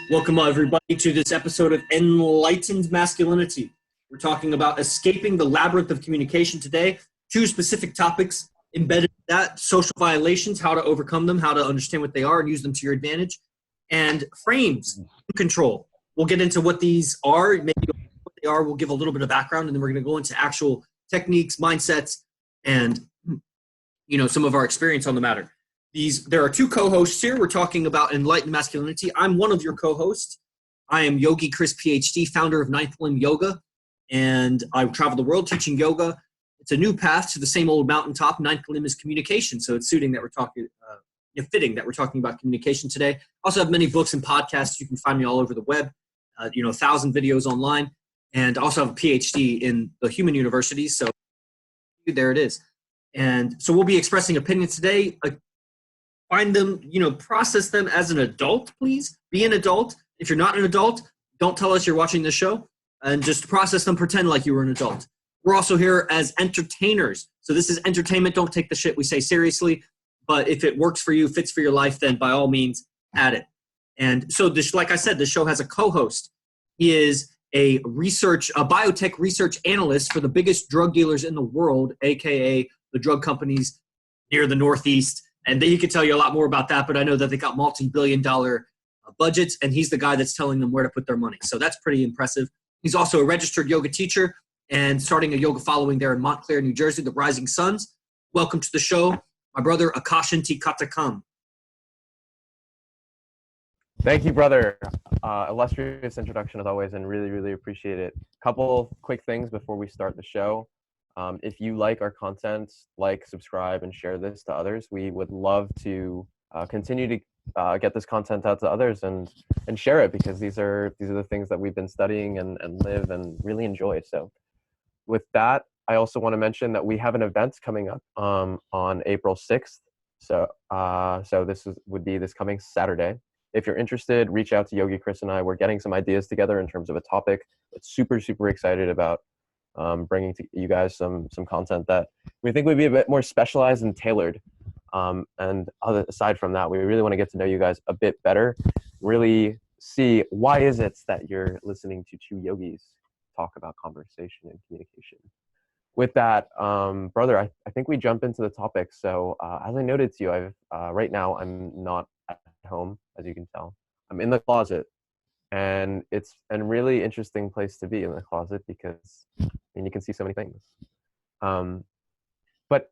Welcome, everybody, to this episode of Enlightened Masculinity. We're talking about escaping the labyrinth of communication today. Two specific topics embedded in that: social violations, how to overcome them, how to understand what they are and use them to your advantage, and frames, control. We'll get into what these are, maybe what they are. We'll give a little bit of background, and then we're going to go into actual techniques, mindsets, and some of our experience on the matter. There are two co-hosts here. We're talking about Enlightened Masculinity. I'm one of your co-hosts. I am Yogi Chris, PhD, founder of Ninth Limb Yoga, and I travel the world teaching yoga. It's a new path to the same old mountaintop. Ninth Limb is communication, so it's fitting that we're talking about communication today. I also have many books and podcasts. You can find me all over the web. 1,000 videos online, and I also have a PhD in the Human University. So there it is. And so we'll be expressing opinions today. Find them, process them as an adult, please. Be an adult. If you're not an adult, don't tell us you're watching this show, and just process them, pretend like you were an adult. We're also here as entertainers. So this is entertainment. Don't take the shit we say seriously. But if it works for you, fits for your life, then by all means, add it. And so like I said, the show has a co-host. He is a biotech research analyst for the biggest drug dealers in the world, AKA the drug companies near the Northeast. And he could tell you a lot more about that, but I know that they got multi-billion-dollar budgets, and he's the guy that's telling them where to put their money. So that's pretty impressive. He's also a registered yoga teacher and starting a yoga following there in Montclair, New Jersey, the Rising Suns. Welcome to the show, my brother Akashanti Katakam. Thank you, brother. Illustrious introduction as always, and really, really appreciate it. Couple quick things before we start the show. If you like our content, subscribe, and share this to others. We would love to continue to get this content out to others and share it, because these are the things that we've been studying and live and really enjoy. So with that, I also want to mention that we have an event coming up on April 6th. So would be this coming Saturday. If you're interested, reach out to Yogi, Chris, and I. We're getting some ideas together in terms of a topic. It's super, super excited about bringing to you guys some content that we think would be a bit more specialized and tailored. Aside from that, we really want to get to know you guys a bit better, really see why is it that you're listening to two yogis talk about conversation and communication. With that, brother, I think we jump into the topic. So as I noted to you, right now I'm not at home, as you can tell. I'm in the closet. And it's a really interesting place to be, in the closet, because you can see so many things. But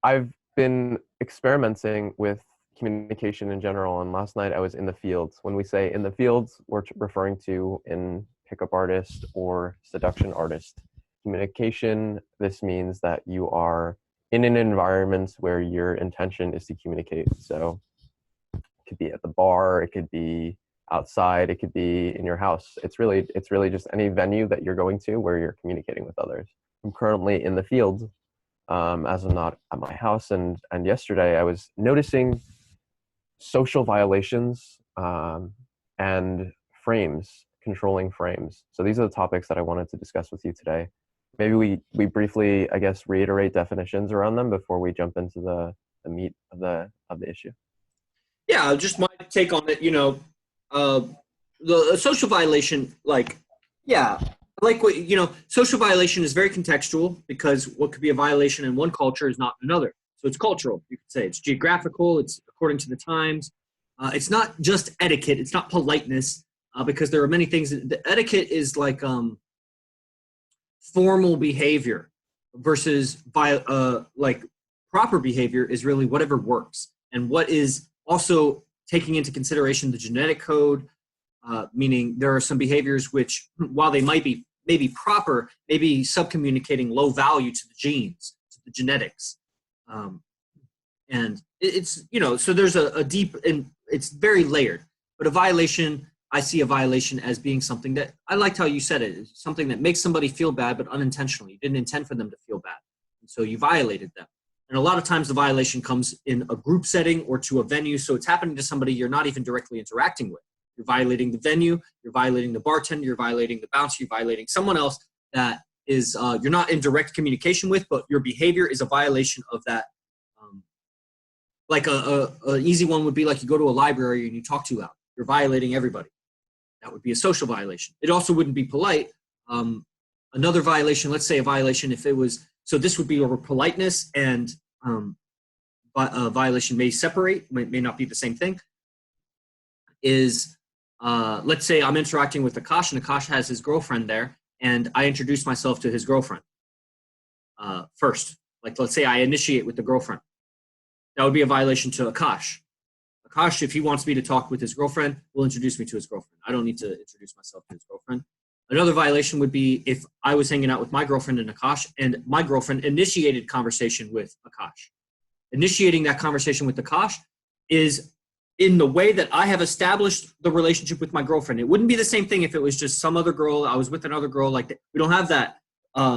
I've been experimenting with communication in general, and last night I was in the fields. When we say in the fields, we're referring to in pickup artist or seduction artist communication. This means that you are in an environment where your intention is to communicate. So it could be at the bar, it could be outside, it could be in your house. It's really just any venue that you're going to where you're communicating with others. I'm currently in the field, as I'm not at my house, and yesterday I was noticing social violations and frames, controlling frames. So these are the topics that I wanted to discuss with you today. Maybe we briefly, I guess, reiterate definitions around them before we jump into the meat of the issue. Yeah, just my take on it. The social violation, social violation is very contextual, because what could be a violation in one culture is not in another. So it's cultural, you could say. It's geographical, it's according to the times. It's not just etiquette, it's not politeness, because there are many things. The etiquette is formal behavior versus proper behavior is really whatever works, and what is also taking into consideration the genetic code, meaning there are some behaviors which, while they might be maybe proper, may be subcommunicating low value to the genes, to the genetics. And it's, so there's a deep, and it's very layered. But a violation, I see a violation as being something that, I liked how you said it, it's something that makes somebody feel bad, but unintentionally. You didn't intend for them to feel bad. And so you violated them. And a lot of times the violation comes in a group setting or to a venue. So it's happening to somebody you're not even directly interacting with. You're violating the venue, you're violating the bartender, you're violating the bouncer, you're violating someone else that is you're not in direct communication with, but your behavior is a violation of that. Like a easy one would be like you go to a library and you talk too loud. you're violating everybody. That would be a social violation. It also wouldn't be polite. Another violation, let's say a violation if it was, so this would be over politeness and a violation may separate, may not be the same thing, is let's say I'm interacting with Akash and Akash has his girlfriend there and I introduce myself to his girlfriend first. Like let's say I initiate with the girlfriend. That would be a violation to Akash. Akash, if he wants me to talk with his girlfriend, will introduce me to his girlfriend. I don't need to introduce myself to his girlfriend. Another violation would be if I was hanging out with my girlfriend and Akash, and my girlfriend initiated conversation with Akash. Initiating that conversation with Akash is in the way that I have established the relationship with my girlfriend. It wouldn't be the same thing if it was just some other girl. I was with another girl. Like that. We don't have that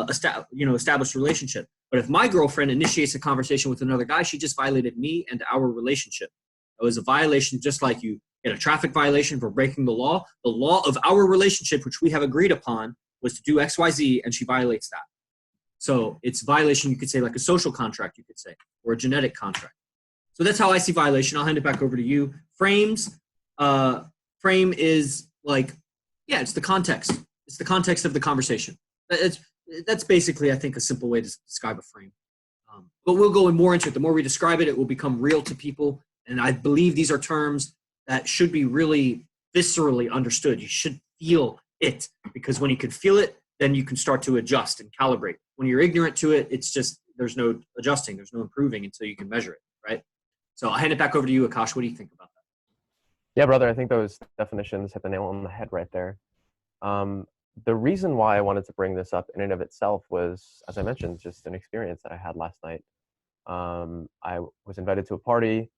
established relationship. But if my girlfriend initiates a conversation with another guy, she just violated me and our relationship. It was a violation, just like you get a traffic violation for breaking the law. The law of our relationship, which we have agreed upon, was to do X, Y, Z, and she violates that. So it's violation, you could say, like a social contract, you could say, or a genetic contract. So that's how I see violation. I'll hand it back over to you. Frames, frame is like, yeah, it's the context. It's the context of the conversation. That's basically, I think, a simple way to describe a frame. But we'll go more into it. The more we describe it, it will become real to people. And I believe these are terms that should be really viscerally understood. You should feel it, because when you can feel it, then you can start to adjust and calibrate. When you're ignorant to it, it's just, there's no adjusting, there's no improving until you can measure it, right? So I'll hand it back over to you, Akash. What do you think about that? Yeah, brother, I think those definitions hit the nail on the head right there. The reason why I wanted to bring this up in and of itself was, as I mentioned, just an experience that I had last night. I was invited to a party,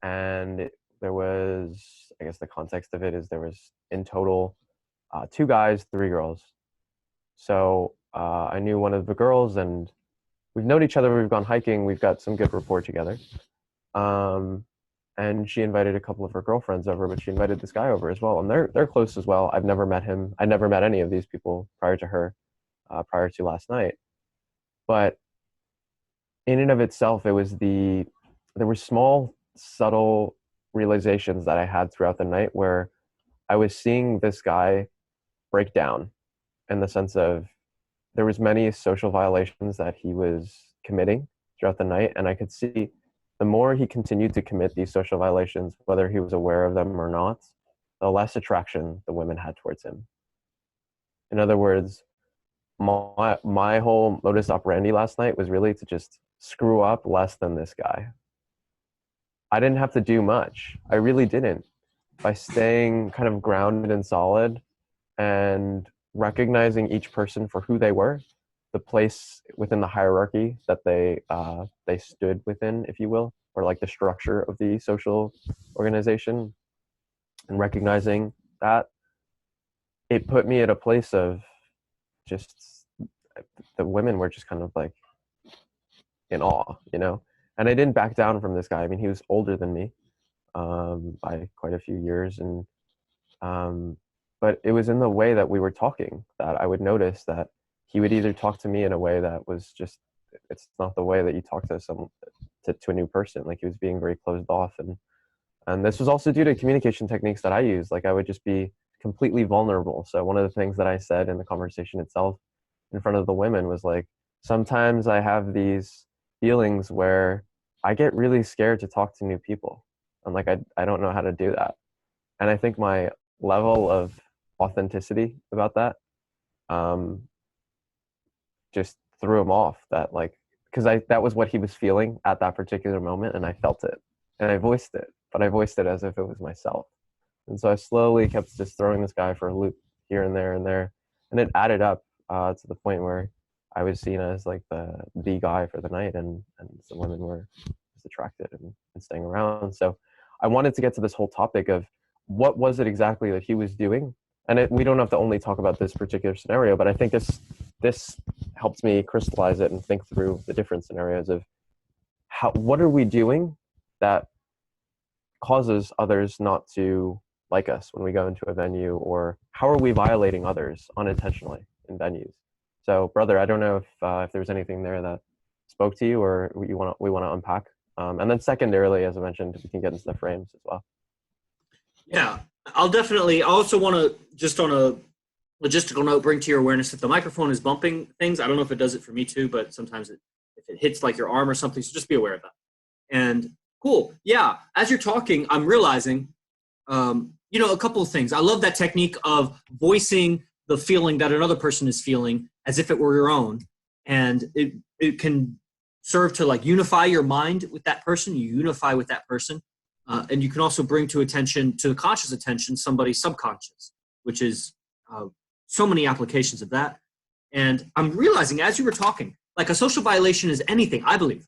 and there was, I guess the context of it is there was in total 2 guys, 3 girls. So I knew one of the girls, and we've known each other. We've gone hiking. We've got some good rapport together. And she invited a couple of her girlfriends over, but she invited this guy over as well. And they're close as well. I've never met him. I never met any of these people prior to her, prior to last night. But in and of itself, there were small, subtle realizations that I had throughout the night where I was seeing this guy break down, in the sense of there was many social violations that he was committing throughout the night. And I could see the more he continued to commit these social violations, whether he was aware of them or not, the less attraction the women had towards him. In other words, my whole modus operandi last night was really to just screw up less than this guy. I didn't have to do much. I really didn't. By staying kind of grounded and solid and recognizing each person for who they were, the place within the hierarchy that they stood within, if you will, or like the structure of the social organization, and recognizing that, it put me at a place of just, the women were just kind of like in awe, you know? And I didn't back down from this guy. I mean, he was older than me by quite a few years, and but it was in the way that we were talking that I would notice that he would either talk to me in a way that was just, it's not the way that you talk to to a new person. Like, he was being very closed off, and this was also due to communication techniques that I used. Like, I would just be completely vulnerable. So one of the things that I said in the conversation itself in front of the women was like, sometimes I have these feelings where I get really scared to talk to new people. I'm like, I don't know how to do that. And I think my level of authenticity about that just threw him off. That, like, because that was what he was feeling at that particular moment, and I felt it, and I voiced it, but I voiced it as if it was myself. And so I slowly kept just throwing this guy for a loop here and there and there, and it added up to the point where I was seen as like the guy for the night, and some women were just attracted and staying around. So I wanted to get to this whole topic of what was it exactly that he was doing. And we don't have to only talk about this particular scenario, but I think this helped me crystallize it and think through the different scenarios of what are we doing that causes others not to like us when we go into a venue, or how are we violating others unintentionally in venues? So, brother, I don't know if there's anything there that spoke to you, or we want to unpack. And then secondarily, as I mentioned, we can get into the frames as well. Yeah, I'll definitely. I also want to, just on a logistical note, bring to your awareness that the microphone is bumping things. I don't know if it does it for me too, but sometimes if it hits like your arm or something, so just be aware of that. And cool, yeah. As you're talking, I'm realizing, a couple of things. I love that technique of voicing the feeling that another person is feeling as if it were your own, and it can serve to like unify your mind with that person. You unify with that person, and you can also bring to the conscious attention, somebody's subconscious, which is uh, so many applications of that. And I'm realizing as you were talking, like a social violation is anything, I believe,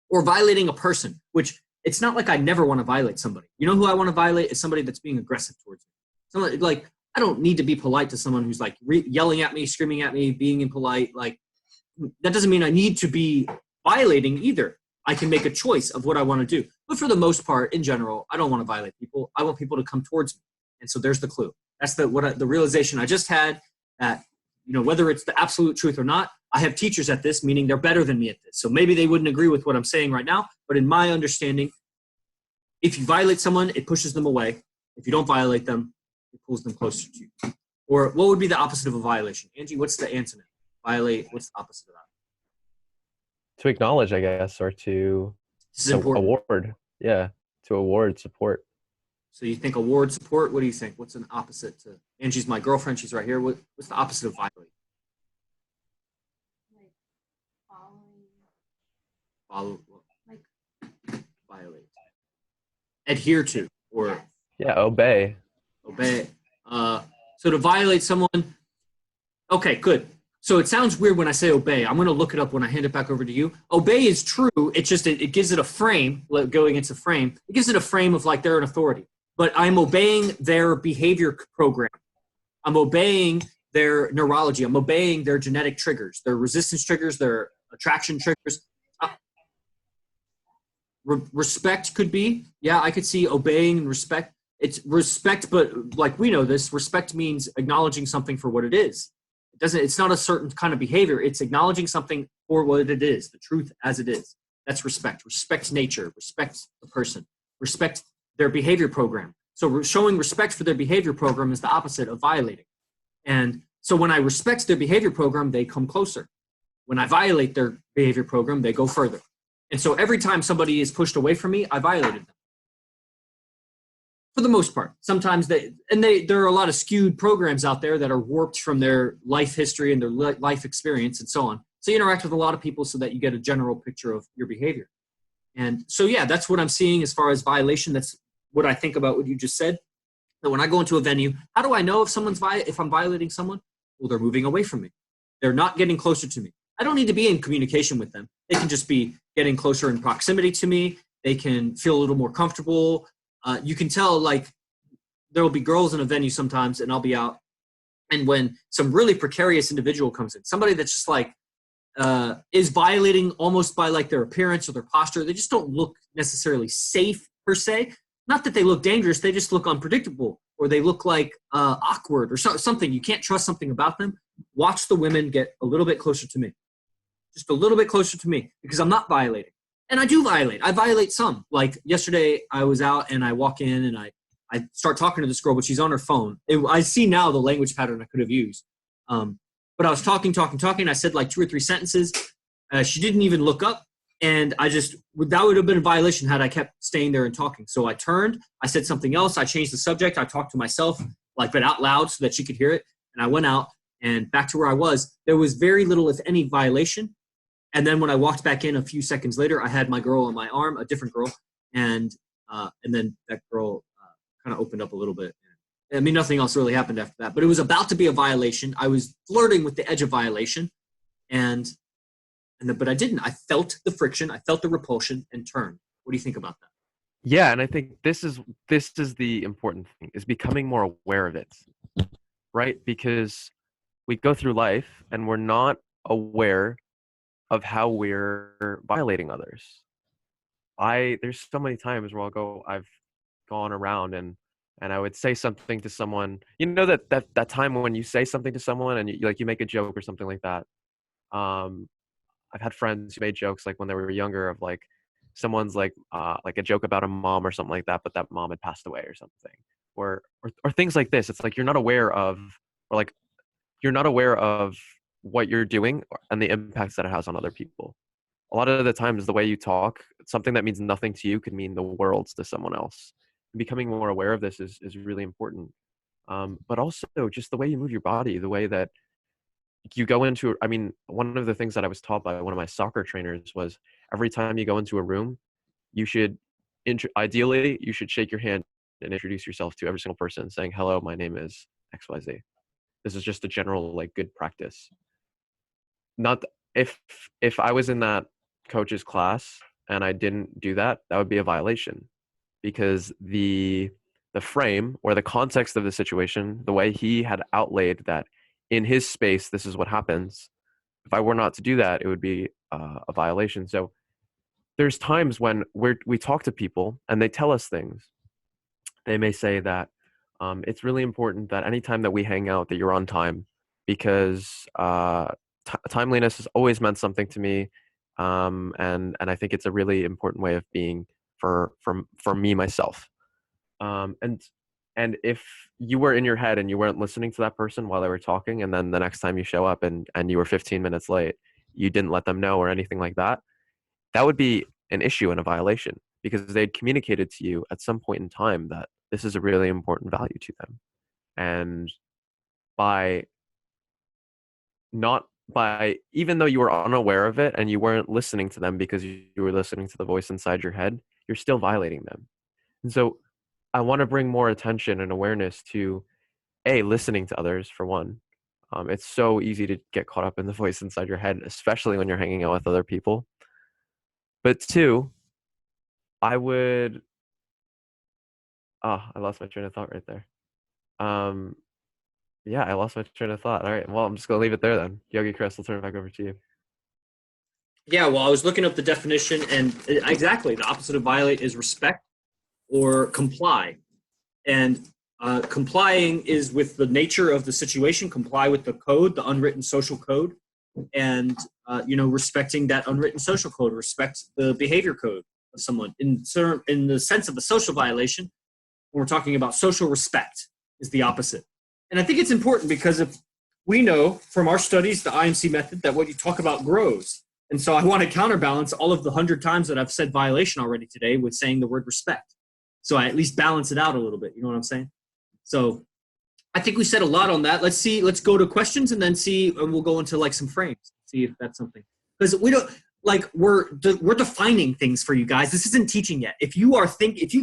or violating a person, which it's not like I never want to violate somebody. You know who I want to violate is somebody that's being aggressive towards me. Somebody, like, I don't need to be polite to someone who's like yelling at me, screaming at me, being impolite. Like, that doesn't mean I need to be violating either. I can make a choice of what I want to do. But for the most part, in general, I don't want to violate people. I want people to come towards me. And so there's the clue. That's the realization I just had, that, whether it's the absolute truth or not, I have teachers at this, meaning they're better than me at this. So maybe they wouldn't agree with what I'm saying right now, but in my understanding, if you violate someone, it pushes them away. If you don't violate them, it pulls them closer to you. Or what would be the opposite of a violation? Angie, what's the antonym? Violate, what's the opposite of that? To acknowledge, I guess, or to This is important. award. Yeah, to award support. So you think award support? What do you think? What's an opposite to Angie's my girlfriend? She's right here. What's the opposite of violate? Like following. Follow. Like violate. Adhere to, or yes. Yeah, obey. Obey. So to violate someone. Okay, good. So it sounds weird when I say obey. I'm going to look it up when I hand it back over to you. Obey is true. It's just it gives it a frame. Going into frame, it gives it a frame of like they're an authority. But I'm obeying their behavior program. I'm obeying their neurology. I'm obeying their genetic triggers, their resistance triggers, their attraction triggers. Respect could be, yeah, I could see obeying and respect. It's respect, but like we know this, respect means acknowledging something for what it is. It's not a certain kind of behavior. It's acknowledging something for what it is, the truth as it is. That's respect. Respect nature, respect the person, respect their behavior program. So showing respect for their behavior program is the opposite of violating. And so when I respect their behavior program, they come closer. When I violate their behavior program, they go further. And so every time somebody is pushed away from me, I violated them. For the most part. Sometimes there are a lot of skewed programs out there that are warped from their life history and their life experience and so on. So you interact with a lot of people so that you get a general picture of your behavior. And so, yeah, that's what I'm seeing as far as violation. That's what I think about what you just said. That when I go into a venue, how do I know if I'm violating someone? Well, they're moving away from me. They're not getting closer to me. I don't need to be in communication with them. They can just be getting closer in proximity to me. They can feel a little more comfortable. You can tell, like, there will be girls in a venue sometimes, and I'll be out. And when some really precarious individual comes in, somebody that's just like is violating almost by like their appearance or their posture, they just don't look necessarily safe per se. Not that they look dangerous, they just look unpredictable, or they look like awkward or something. You can't trust something about them. Watch the women get a little bit closer to me. Just a little bit closer to me, because I'm not violating. And I do violate. I violate some. Like yesterday, I was out and I walk in and I start talking to this girl, but she's on her phone. I see now the language pattern I could have used. But I was talking. I said like 2 or 3 sentences. She didn't even look up. And that would have been a violation had I kept staying there and talking. So I turned, I said something else. I changed the subject. I talked to myself, like, but out loud so that she could hear it. And I went out and back to where I was. There was very little, if any, violation. And then when I walked back in a few seconds later, I had my girl on my arm, a different girl, and then that girl kind of opened up a little bit. I mean, nothing else really happened after that, but it was about to be a violation. I was flirting with the edge of violation, but I didn't. I felt the friction, I felt the repulsion, and turned. What do you think about that? Yeah, and I think this is the important thing, is becoming more aware of it, right? Because we go through life and we're not aware of how we're violating others. There's so many times where I've gone around and I would say something to someone, that time when you say something to someone and you make a joke or something like that. I've had friends who made jokes like when they were younger of like someone's like a joke about a mom or something like that, but that mom had passed away or something. or things like this. It's like you're not aware of, or like you're not aware of what you're doing and the impacts that it has on other people. A lot of the times, the way you talk, something that means nothing to you could mean the world to someone else. And becoming more aware of this is really important. But also just the way you move your body, the way that you go into, I mean, one of the things that I was taught by one of my soccer trainers was every time you go into a room, you should, ideally, you should shake your hand and introduce yourself to every single person saying, hello, my name is XYZ. This is just a general, like, good practice. Not if I was in that coach's class and I didn't do that, that would be a violation, because the frame or the context of the situation, the way he had outlaid that in his space, this is what happens. If I were not to do that, it would be a violation. So there's times when we talk to people and they tell us things. They may say that it's really important that anytime that we hang out that you're on time, because timeliness has always meant something to me, and I think it's a really important way of being for me myself. And if you were in your head and you weren't listening to that person while they were talking, and then the next time you show up and you were 15 minutes late, you didn't let them know or anything like that, that would be an issue and a violation, because they'd communicated to you at some point in time that this is a really important value to them. And by not by even though you were unaware of it and you weren't listening to them because you were listening to the voice inside your head, you're still violating them. And so I want to bring more attention and awareness to listening to others, for one. It's so easy to get caught up in the voice inside your head, especially when you're hanging out with other people. But two, I would I lost my train of thought right there. Yeah, I lost my train of thought. All right, well, I'm just gonna leave it there then. Yogi Chris, I'll turn it back over to you. Yeah, well, I was looking up the definition, and exactly the opposite of violate is respect or comply. And complying is with the nature of the situation, comply with the code, the unwritten social code, and respecting that unwritten social code, respect the behavior code of someone. In the sense of a social violation, when we're talking about social respect, is the opposite. And I think it's important because if we know from our studies, the IMC method, that what you talk about grows. And so I want to counterbalance all of the 100 times that I've said violation already today with saying the word respect. So I at least balance it out a little bit. You know what I'm saying? So I think we said a lot on that. Let's go to questions and then and we'll go into like some frames, see if that's something. Because we don't, like, we're defining things for you guys. This isn't teaching yet. If you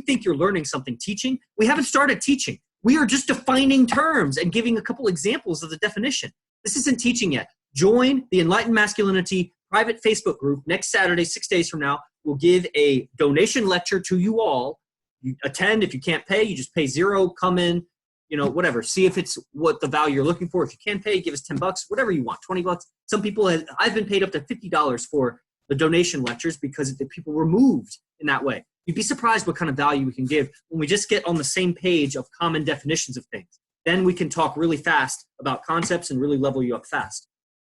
think you're learning something teaching, we haven't started teaching. We are just defining terms and giving a couple examples of the definition. This isn't teaching yet. Join the Enlightened Masculinity private Facebook group next Saturday, 6 days from now. We'll give a donation lecture to you all. You attend. If you can't pay, you just pay $0, come in, whatever. See if it's what the value you're looking for. If you can pay, give us $10, whatever you want, $20. Some people, I've been paid up to $50 for the donation lectures because the people were moved in that way. You'd be surprised what kind of value we can give when we just get on the same page of common definitions of things. Then we can talk really fast about concepts and really level you up fast.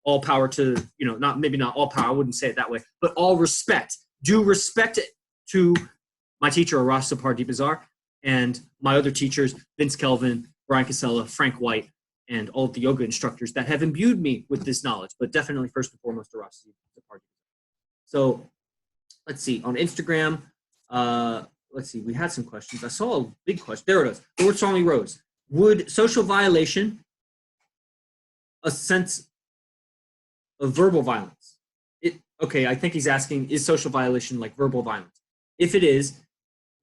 All power to, maybe not all power, I wouldn't say it that way, but all respect. Due respect to my teacher, Aras Sapardeep Azar, and my other teachers, Vince Kelvin, Brian Casella, Frank White, and all of the yoga instructors that have imbued me with this knowledge, but definitely first and foremost, Aras Sapardeep. So let's see, on Instagram, let's see, we had some questions. I saw a big question. There it is. Lord Strongly Rose. Would social violation a sense of verbal violence? Okay, I think he's asking, is social violation like verbal violence? If it is,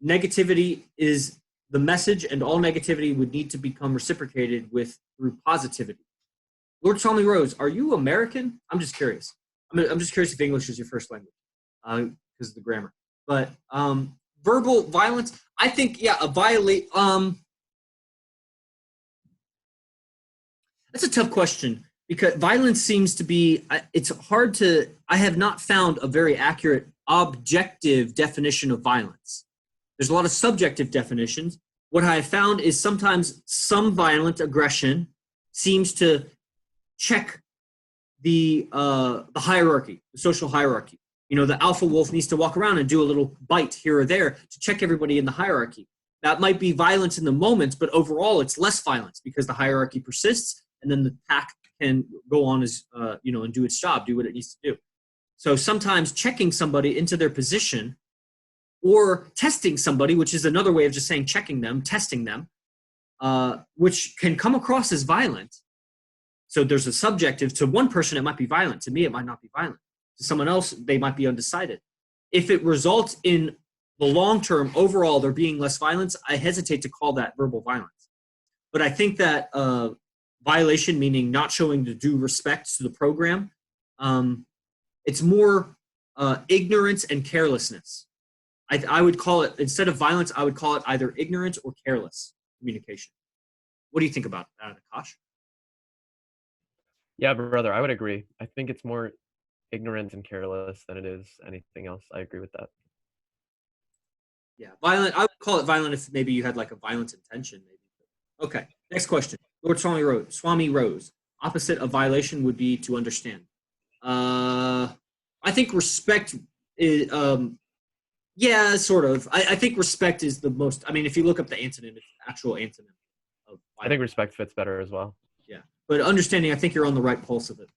negativity is the message, and all negativity would need to become reciprocated with through positivity. Lord Strongly Rose, are you American? I'm just curious. I'm just curious if English is your first language, because of the grammar. But verbal violence, I think, yeah, that's a tough question, because violence seems to be, it's hard to, I have not found a very accurate objective definition of violence. There's a lot of subjective definitions. What I have found is sometimes some violent aggression seems to check the hierarchy, the social hierarchy. The alpha wolf needs to walk around and do a little bite here or there to check everybody in the hierarchy. That might be violence in the moment, but overall it's less violence because the hierarchy persists, and then the pack can go on as, and do its job, do what it needs to do. So sometimes checking somebody into their position or testing somebody, which is another way of just saying checking them, testing them, which can come across as violent. So there's a subjective. To one person, it might be violent. To me, it might not be violent. To someone else, they might be undecided. If it results in the long term, overall, there being less violence, I hesitate to call that verbal violence. But I think that violation, meaning not showing the due respect to the program, it's more ignorance and carelessness. I would call it, instead of violence, I would call it either ignorant or careless communication. What do you think about that, Akash? Yeah, brother, I would agree. I think it's more ignorant and careless than it is anything else. I agree with that. Yeah, violent. I would call it violent if maybe you had like a violent intention. Maybe. Okay, next question. Lord Swami Rose. Opposite of violation would be to understand. I think respect is, yeah, sort of. I think respect is the most, I mean, if you look up the antonym, it's the actual antonym of violence. I think respect fits better as well. Yeah, but understanding, I think you're on the right pulse of it.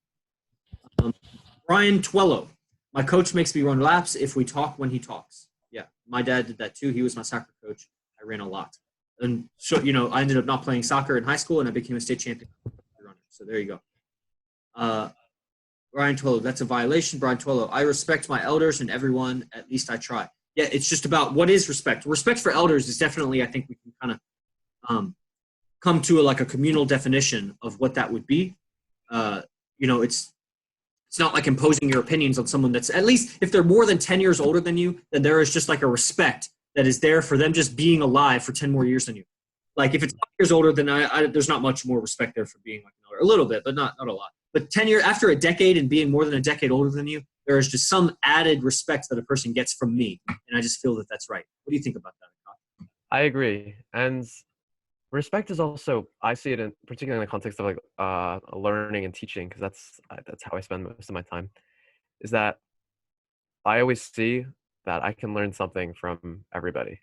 Brian Twello. My coach makes me run laps if we talk when he talks. Yeah, my dad did that too. He was my soccer coach. I ran a lot. And so, I ended up not playing soccer in high school, and I became a state champion runner. So there you go. Brian Twello, that's a violation. Brian Twello, I respect my elders and everyone, at least I try. Yeah, it's just about what is respect. Respect for elders is definitely, I think we can kind of come to a communal definition of what that would be. It's not like imposing your opinions on someone that's, at least if they're more than 10 years older than you, then there is just like a respect that is there for them just being alive for 10 more years than you. Like if it's 5 years older, then there's not much more respect there for being like an elder. A little bit, but not a lot. But 10 years, after a decade and being more than a decade older than you, there is just some added respect that a person gets from me. And I just feel that that's right. What do you think about that? I agree. And respect is also, I see it in particularly in the context of learning and teaching, because that's how I spend most of my time, is that I always see that I can learn something from everybody.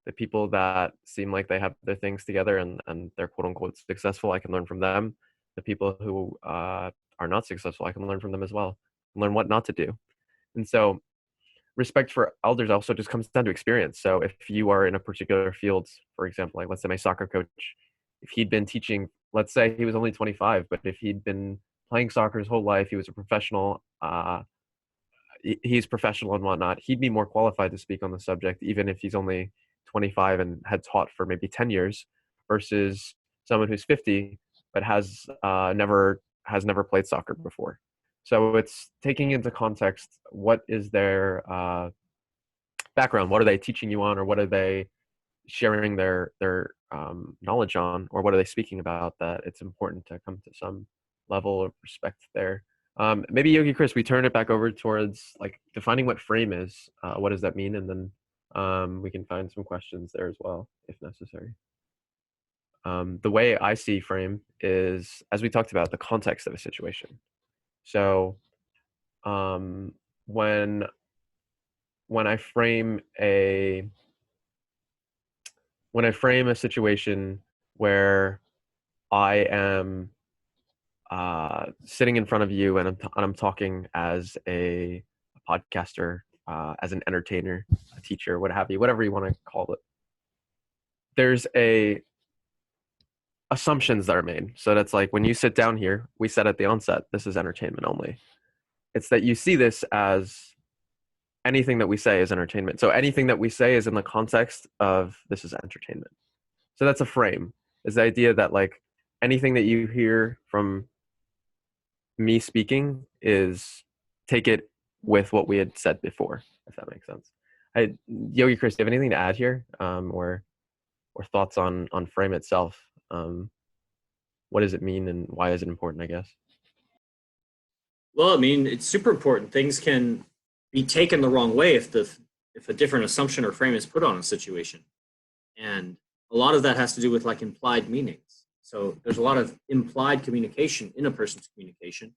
The people that seem like they have their things together and they're quote unquote successful, I can learn from them. The people who are not successful, I can learn from them as well, and learn what not to do. And so respect for elders also just comes down to experience. So if you are in a particular field, for example, like let's say my soccer coach, if he'd been teaching, let's say he was only 25, but if he'd been playing soccer his whole life, he was a professional, he's professional and whatnot, he'd be more qualified to speak on the subject, even if he's only 25 and had taught for maybe 10 years versus someone who's 50 but has never played soccer before. So it's taking into context, what is their background, what are they teaching you on, or what are they sharing their knowledge on, or what are they speaking about, that it's important to come to some level of respect there. Maybe Yogi Chris, we turn it back over towards like defining what frame is. What does that mean? And then we can find some questions there as well, if necessary. The way I see frame is, as we talked about, the context of a situation. So when I frame a situation where I am sitting in front of you and I'm talking as a podcaster, as an entertainer, a teacher, what have you, whatever you want to call it, there's assumptions that are made. So that's like when you sit down here, we said at the onset, this is entertainment only. It's that you see this as anything that we say is entertainment. So anything that we say is in the context of this is entertainment. So that's a frame. Is the idea that like anything that you hear from me speaking is take it with what we had said before, if that makes sense. Yogi Chris, do you have anything to add here, or thoughts on frame itself? What does it mean and why is it important, I guess? Well, I mean, it's super important. Things can be taken the wrong way if a different assumption or frame is put on a situation. And a lot of that has to do with like implied meanings. So there's a lot of implied communication in a person's communication,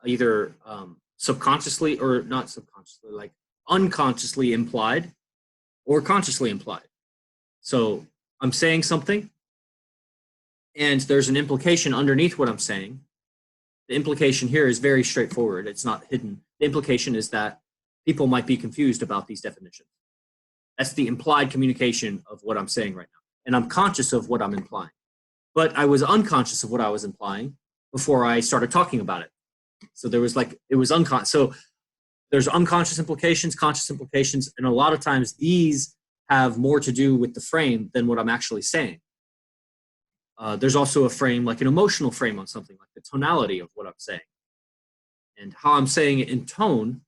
either subconsciously or not subconsciously, like unconsciously implied or consciously implied. So I'm saying something, and there's an implication underneath what I'm saying. The implication here is very straightforward. It's not hidden. The implication is that people might be confused about these definitions. That's the implied communication of what I'm saying right now. And I'm conscious of what I'm implying. But I was unconscious of what I was implying before I started talking about it. So there was it was unconscious. So there's unconscious implications, conscious implications, and a lot of times these have more to do with the frame than what I'm actually saying. There's also a frame, like an emotional frame on something, like the tonality of what I'm saying. And how I'm saying it in tone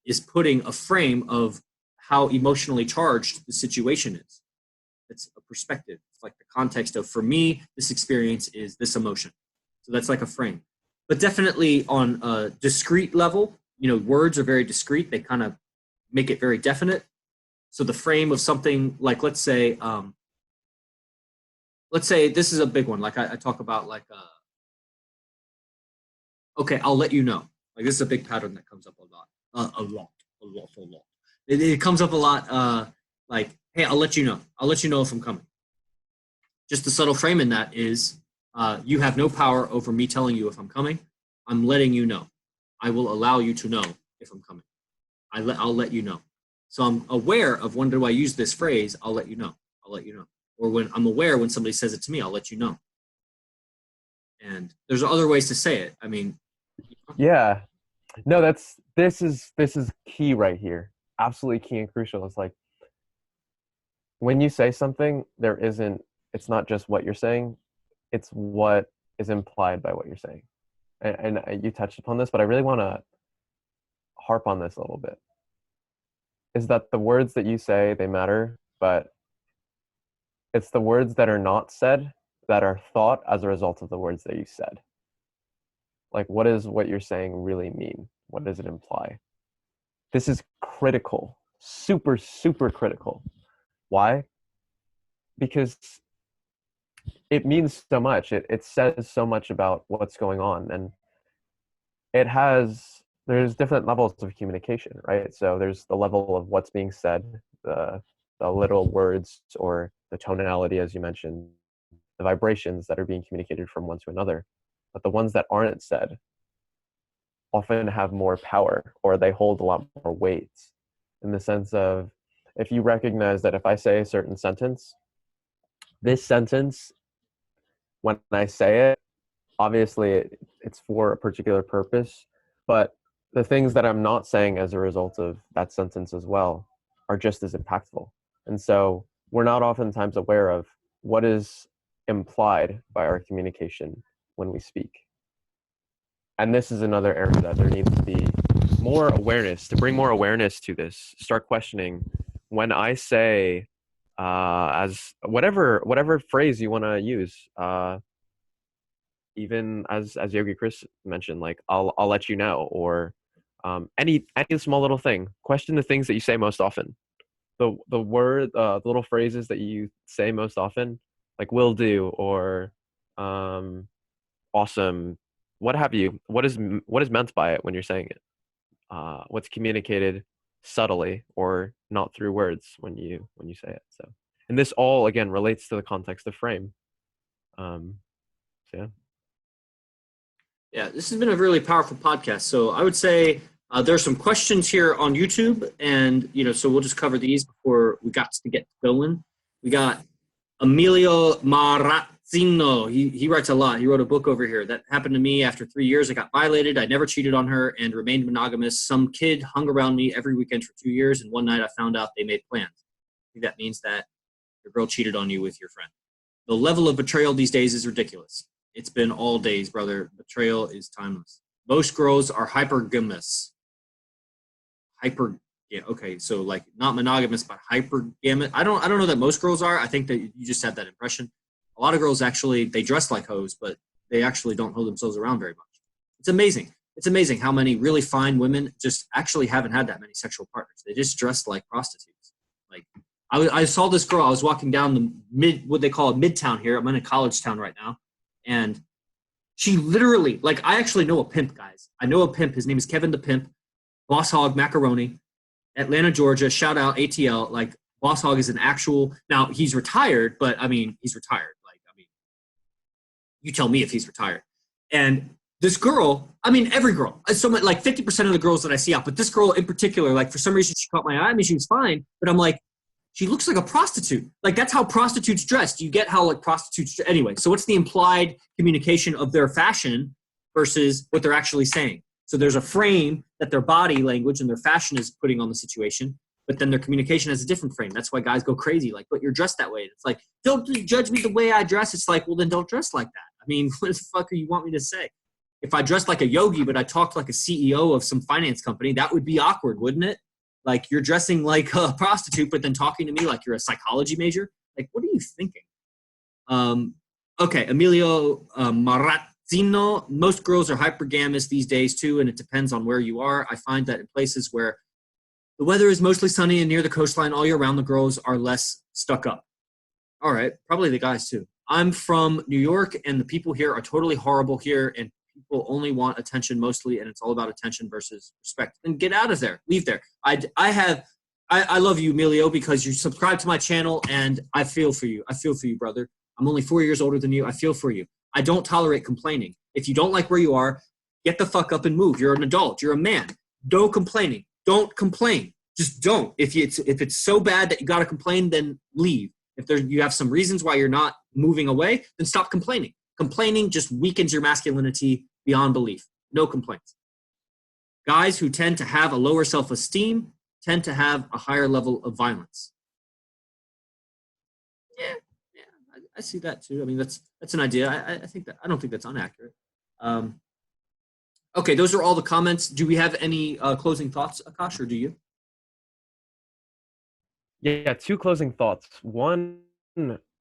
is putting a frame of how emotionally charged the situation is. It's a perspective. It's like the context of, for me, this experience is this emotion. So that's like a frame. But definitely on a discrete level, words are very discrete. They kind of make it very definite. So the frame of something, like let's say this is a big one. Like I talk about okay, I'll let you know. Like this is a big pattern that comes up a lot. A lot. It comes up a lot. Like, hey, I'll let you know. I'll let you know if I'm coming. Just the subtle frame in that is you have no power over me telling you if I'm coming. I'm letting you know. I will allow you to know if I'm coming. I'll let you know. So I'm aware of when do I use this phrase, I'll let you know. I'll let you know. Or when I'm aware when somebody says it to me, I'll let you know. And there's other ways to say it. I mean, yeah. No, this is key right here. Absolutely key and crucial. It's like when you say something, it's not just what you're saying, it's what is implied by what you're saying. And you touched upon this, but I really want to harp on this a little bit. Is that the words that you say, they matter, but it's the words that are not said that are thought as a result of the words that you said. Like, what does what you're saying really mean? What does it imply? This is critical, super, super critical. Why? Because it means so much. It says so much about what's going on. And there's different levels of communication, right? So there's the level of what's being said, the literal words or the tonality, as you mentioned, the vibrations that are being communicated from one to another. But the ones that aren't said often have more power, or they hold a lot more weight, in the sense of, if you recognize that if I say a certain sentence, this sentence, when I say it, obviously it's for a particular purpose, but the things that I'm not saying as a result of that sentence as well are just as impactful. And so we're not oftentimes aware of what is implied by our communication when we speak. And this is another area that there needs to be more awareness, to bring more awareness to this. Start questioning when I say, as whatever phrase you want to use, even as Yogi Chris mentioned, like I'll let you know, or any small little thing. Question the things that you say most often. The little phrases that you say most often, like will do, or awesome, what have you. What is meant by it when you're saying it? What's communicated subtly or not through words when you say it. So, and this all again relates to the context of frame. So yeah. Yeah, this has been a really powerful podcast. So I would say there's some questions here on YouTube, and so we'll just cover these before we got to get going. We got Emilio Marazzino. He writes a lot. He wrote a book over here. That happened to me after 3 years. I got violated. I never cheated on her and remained monogamous. Some kid hung around me every weekend for 2 years, and one night I found out they made plans. I think that means that your girl cheated on you with your friend. The level of betrayal these days is ridiculous. It's been all days, brother. Betrayal is timeless. Most girls are hypergamous. Okay, so like not monogamous, but hypergamous. I don't know that most girls are. I think that you just had that impression. A lot of girls actually, they dress like hoes, but they actually don't hold themselves around very much. It's amazing. It's amazing how many really fine women just actually haven't had that many sexual partners. They just dress like prostitutes. Like I saw this girl. I was walking down what they call Midtown here. I'm in a college town right now. And she literally, like, I actually know a pimp, guys. I know a pimp. His name is Kevin the Pimp, Boss Hog Macaroni, Atlanta, Georgia. Shout out ATL. Like, Boss Hog is an actual, now he's retired, but I mean, he's retired. Like, I mean, you tell me if he's retired. And this girl, I mean, every girl, so much, like 50% of the girls that I see out, but this girl in particular, like for some reason she caught my eye. I mean, she was fine, but I'm like, she looks like a prostitute. Like that's how prostitutes dress. You get how like prostitutes, anyway. So what's the implied communication of their fashion versus what they're actually saying? So there's a frame that their body language and their fashion is putting on the situation, but then their communication has a different frame. That's why guys go crazy. Like, but you're dressed that way. It's like, don't judge me the way I dress. It's like, well, then don't dress like that. I mean, what the fuck do you want me to say? If I dressed like a yogi, but I talked like a CEO of some finance company, that would be awkward, wouldn't it? Like you're dressing like a prostitute, but then talking to me like you're a psychology major. Like, what are you thinking? Okay, Emilio Marazzino. Most girls are hypergamous these days too, and it depends on where you are. I find that in places where the weather is mostly sunny and near the coastline all year round, the girls are less stuck up. All right, probably the guys too. I'm from New York, and the people here are totally horrible here, and people only want attention mostly, and it's all about attention versus respect. Then get out of there. Leave there. I love you, Emilio, because you subscribe to my channel, and I feel for you. I feel for you, brother. I'm only 4 years older than you. I feel for you. I don't tolerate complaining. If you don't like where you are, get the fuck up and move. You're an adult. You're a man. No complaining. Don't complain. Just don't. If it's so bad that you got to complain, then leave. If you have some reasons why you're not moving away, then stop complaining. Complaining just weakens your masculinity beyond belief. No complaints. Guys who tend to have a lower self-esteem tend to have a higher level of violence. Yeah, I see that too. I mean, that's an idea. I don't think that's inaccurate. Okay, those are all the comments. Do we have any closing thoughts, Akash, or do you? Yeah, two closing thoughts. One,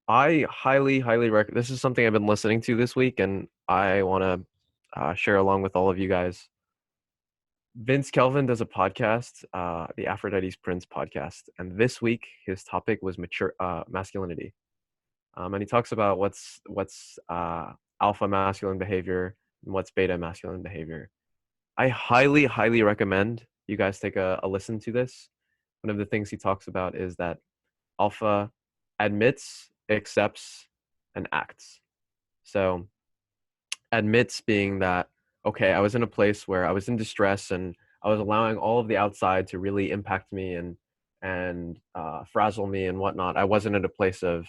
I highly recommend. This is something I've been listening to this week, and I want to share along with all of you guys. Vince Kelvin does a podcast, the Aphrodite's Prince podcast, and this week his topic was masculinity, and he talks about what's alpha masculine behavior and what's beta masculine behavior. I highly recommend you guys take a listen to this. One of the things he talks about is that alpha admits, accepts, and acts. So admits being that, okay, I was in a place where I was in distress and I was allowing all of the outside to really impact me and frazzle me and whatnot. I wasn't in a place of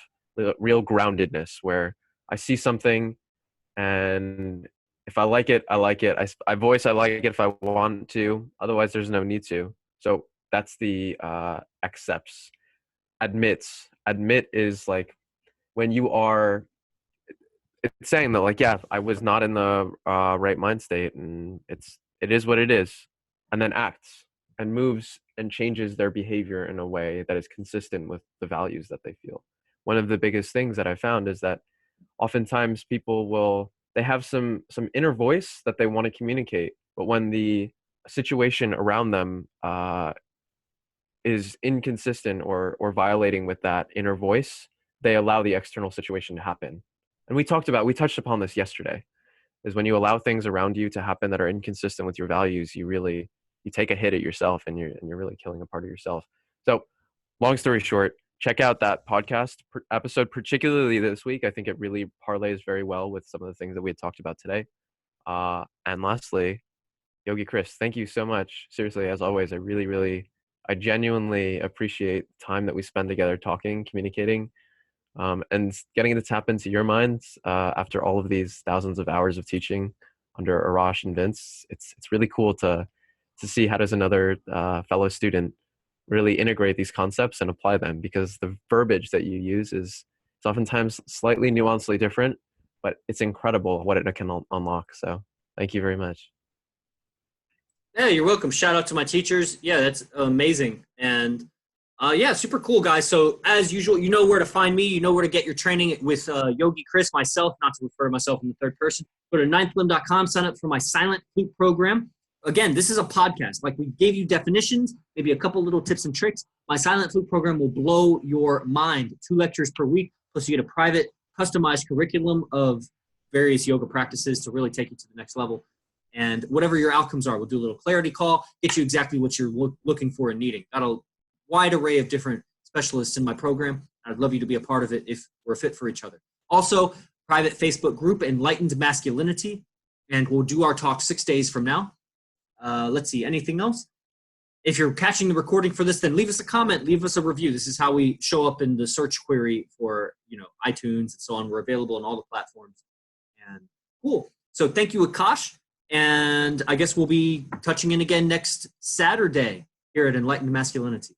real groundedness where I see something and if I like it, I like it. I voice I like it if I want to. Otherwise, there's no need to. So that's the accepts. Admits. Admit is like when you are, it's saying that like, yeah, I was not in the right mind state and it is what it is. And then acts and moves and changes their behavior in a way that is consistent with the values that they feel. One of the biggest things that I found is that oftentimes people they have some inner voice that they want to communicate, but when the situation around them is inconsistent or violating with that inner voice, they allow the external situation to happen. And we touched upon this yesterday, is when you allow things around you to happen that are inconsistent with your values, you take a hit at yourself and you're really killing a part of yourself. So long story short, check out that podcast episode, particularly this week. I think it really parlays very well with some of the things that we had talked about today. And lastly, Yogi Chris, thank you so much. Seriously, as always, I genuinely appreciate the time that we spend together talking, communicating, and getting to tap into your minds after all of these thousands of hours of teaching under Arash and Vince. It's really cool to see how does another fellow student really integrate these concepts and apply them, because the verbiage that you use is oftentimes slightly nuancedly different, but it's incredible what it can unlock. So thank you very much. Yeah, you're welcome. Shout out to my teachers. Yeah, that's amazing. And yeah, super cool, guys. So as usual, you know where to find me. You know where to get your training with Yogi Chris, myself, not to refer to myself in the third person. Go to ninthlim.com, sign up for my silent flute program. Again, this is a podcast. Like we gave you definitions, maybe a couple little tips and tricks. My silent flute program will blow your mind. 2 lectures per week, plus you get a private, customized curriculum of various yoga practices to really take you to the next level. And whatever your outcomes are, we'll do a little clarity call, get you exactly what you're looking for and needing. Got a wide array of different specialists in my program. I'd love you to be a part of it if we're a fit for each other. Also, private Facebook group, Enlightened Masculinity, and we'll do our talk 6 days from now. Let's see, anything else? If you're catching the recording for this, then leave us a comment, leave us a review. This is how we show up in the search query for, iTunes and so on. We're available on all the platforms. And cool. So thank you, Akash. And I guess we'll be touching in again next Saturday here at Enlightened Masculinity.